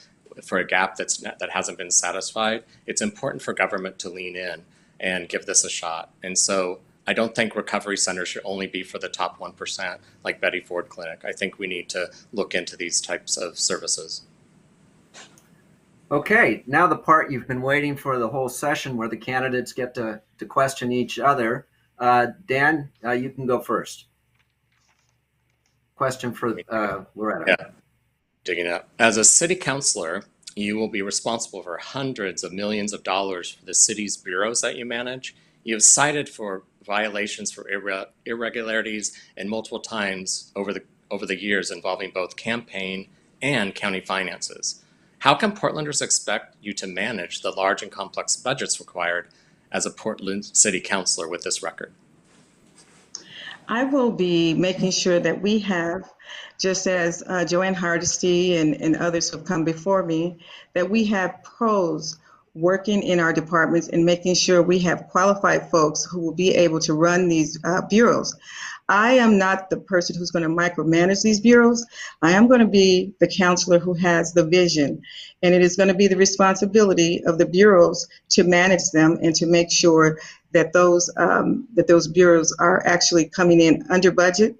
for a gap that hasn't been satisfied. It's important for government to lean in and give this a shot. And so I don't think recovery centers should only be for the top 1%, like Betty Ford Clinic. I think we need to look into these types of services. Okay, now the part you've been waiting for the whole session where the candidates get to question each other. Dan, you can go first. Question for Loretta. Yeah, digging up. As a city councilor, you will be responsible for hundreds of millions of dollars for the city's bureaus that you manage. You have cited for violations for irregularities and multiple times over the years involving both campaign and county finances. How can Portlanders expect you to manage the large and complex budgets required as a Portland City Councilor with this record? I will be making sure that we have, just as Joanne Hardesty and others who have come before me, that we have pros working in our departments and making sure we have qualified folks who will be able to run these bureaus. I am not the person who's going to micromanage these bureaus. I am going to be the counselor who has the vision, and it is going to be the responsibility of the bureaus to manage them and to make sure that those bureaus are actually coming in under budget,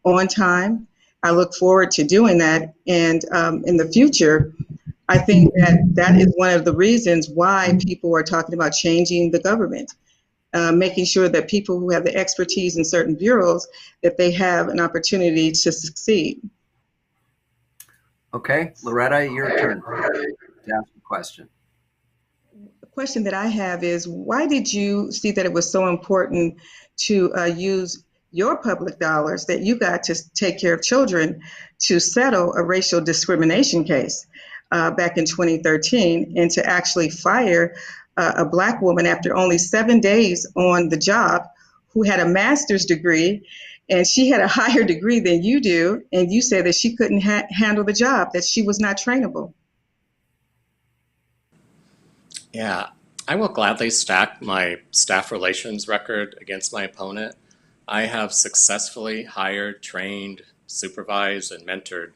on time. I look forward to doing that, and in the future, I think that is one of the reasons why people are talking about changing the government. Making sure that people who have the expertise in certain bureaus, that they have an opportunity to succeed. Okay, Loretta, your turn to ask a question. The question that I have is, why did you see that it was so important to use your public dollars that you got to take care of children to settle a racial discrimination case back in 2013 and to actually fire a Black woman after only 7 days on the job who had a master's degree, and she had a higher degree than you do, and you said that she couldn't handle the job, that she was not trainable? Yeah, I will gladly stack my staff relations record against my opponent. I have successfully hired, trained, supervised, and mentored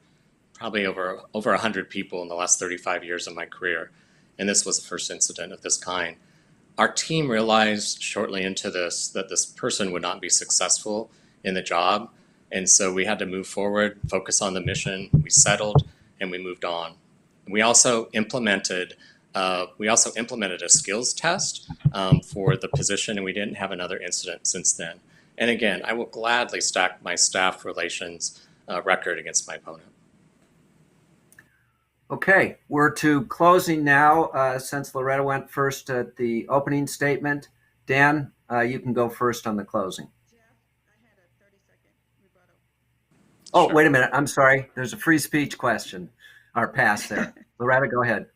probably over 100 people in the last 35 years of my career. And this was the first incident of this kind. Our team realized shortly into this that this person would not be successful in the job. And so we had to move forward, focus on the mission. We settled and we moved on. We also implemented a skills test for the position, and we didn't have another incident since then. And again, I will gladly stack my staff relations record against my opponent. Okay, we're to closing now. Since Loretta went first at the opening statement, Dan, you can go first on the closing. Jeff, I had a 30-second rebuttal. Oh, Sure. Wait a minute. I'm sorry. There's a free speech question or pass there. Loretta, go ahead.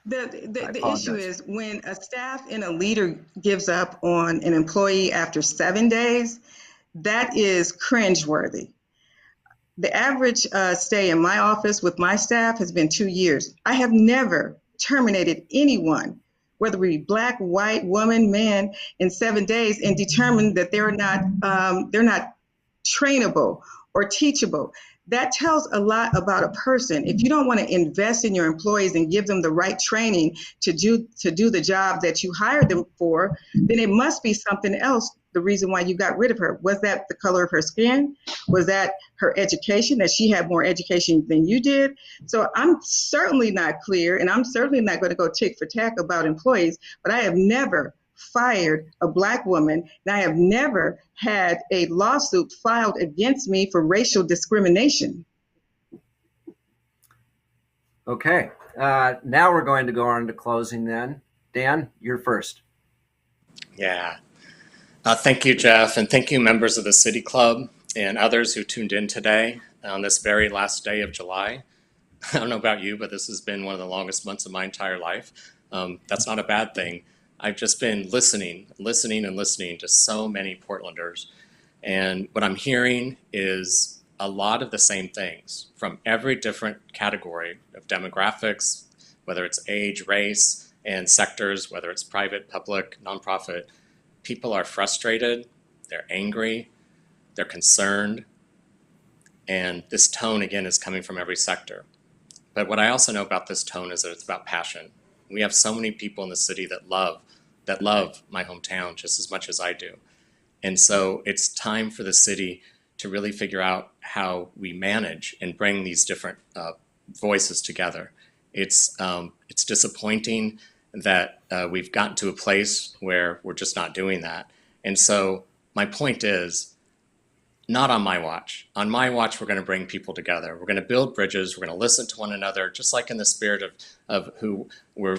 The issue is when a staff and a leader gives up on an employee after 7 days, that is cringeworthy. The average stay in my office with my staff has been 2 years. I have never terminated anyone, whether we be Black, white, woman, man, in 7 days and determined that they're not trainable or teachable. That tells a lot about a person. If you don't want to invest in your employees and give them the right training to do the job that you hired them for, then it must be something else. The reason why you got rid of her, was that the color of her skin? Was that her education, that she had more education than you did? So I'm certainly not clear, and I'm certainly not going to go tick for tack about employees, but I have never fired a Black woman, and I have never had a lawsuit filed against me for racial discrimination. Okay, now we're going to go on to closing then. Dan, you're first. Yeah. Thank you, Jeff, and thank you, members of the City Club. and others who tuned in today on this very last day of July. I don't know about you, but this has been one of the longest months of my entire life. That's not a bad thing. I've just been listening, and listening to so many Portlanders. And what I'm hearing is a lot of the same things from every different category of demographics, whether it's age, race, and sectors, whether it's private, public, nonprofit. People are frustrated, they're angry, they're concerned, and this tone, again, is coming from every sector. But what I also know about this tone is that it's about passion. We have so many people in the city that love my hometown just as much as I do. And so it's time for the city to really figure out how we manage and bring these different voices together. It's disappointing that we've gotten to a place where we're just not doing that. And so my point is, not on my watch. On my watch, we're going to bring people together. We're going to build bridges. We're going to listen to one another, just like in the spirit of who we're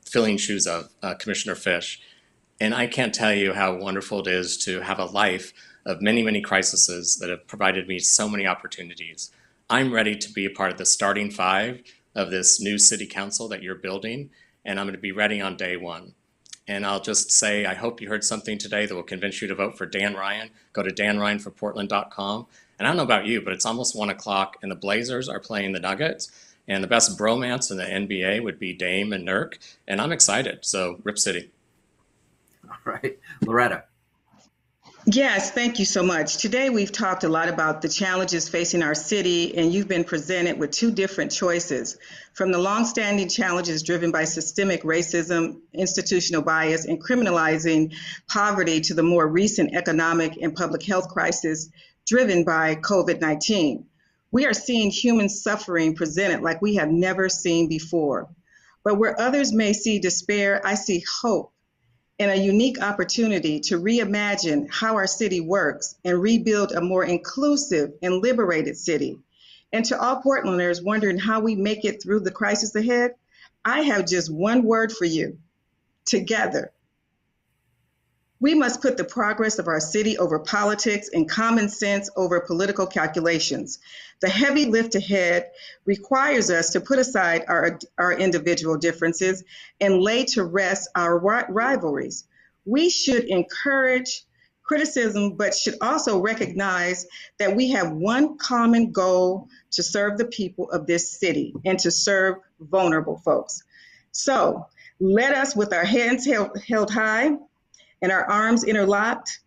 filling shoes of, Commissioner Fish. And I can't tell you how wonderful it is to have a life of many, many crises that have provided me so many opportunities. I'm ready to be a part of the starting five of this new city council that you're building, and I'm going to be ready on day one. And I'll just say, I hope you heard something today that will convince you to vote for Dan Ryan. Go to danryanforportland.com. And I don't know about you, but it's almost 1 o'clock, and the Blazers are playing the Nuggets. And the best bromance in the NBA would be Dame and Nurk. And I'm excited. So, Rip City. All right. Loretta. Yes, thank you so much. Today we've talked a lot about the challenges facing our city, and you've been presented with two different choices. From the longstanding challenges driven by systemic racism, institutional bias, and criminalizing poverty to the more recent economic and public health crisis driven by COVID-19. We are seeing human suffering presented like we have never seen before. But where others may see despair, I see hope and a unique opportunity to reimagine how our city works and rebuild a more inclusive and liberated city. And to all Portlanders wondering how we make it through the crisis ahead, I have just one word for you: together. We must put the progress of our city over politics and common sense over political calculations. The heavy lift ahead requires us to put aside our individual differences and lay to rest our rivalries. We should encourage criticism, but should also recognize that we have one common goal: to serve the people of this city and to serve vulnerable folks. So let us, with our hands held high and our arms interlocked,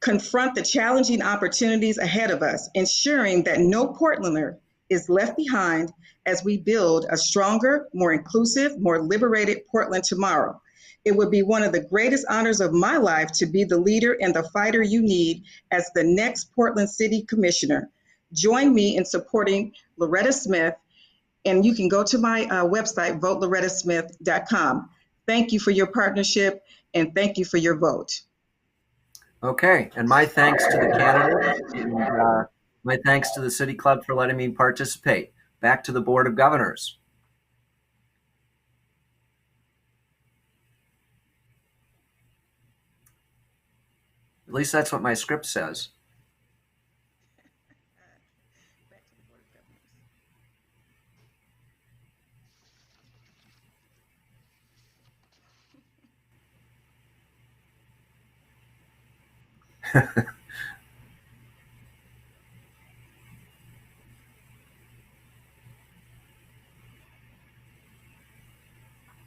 confront the challenging opportunities ahead of us, ensuring that no Portlander is left behind as we build a stronger, more inclusive, more liberated Portland tomorrow. It would be one of the greatest honors of my life to be the leader and the fighter you need as the next Portland City Commissioner. Join me in supporting Loretta Smith, and you can go to my website, votelorettasmith.com. Thank you for your partnership, and thank you for your vote. Okay, and my thanks to the candidates, and my thanks to the City Club for letting me participate. Back to the Board of Governors. At least that's what my script says.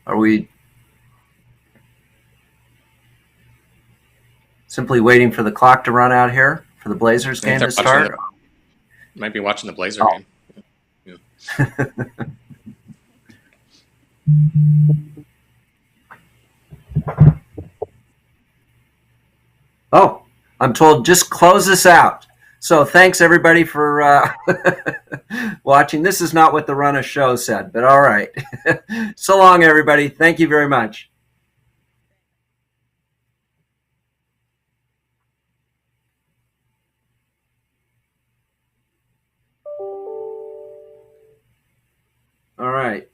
Are we simply waiting for the clock to run out here for the Blazers game to start? Might be watching the Blazer game. Yeah. Oh, I'm told just close this out. So thanks everybody for watching. This is not what the Runoff show said, but all right. So long, everybody. Thank you very much. All right.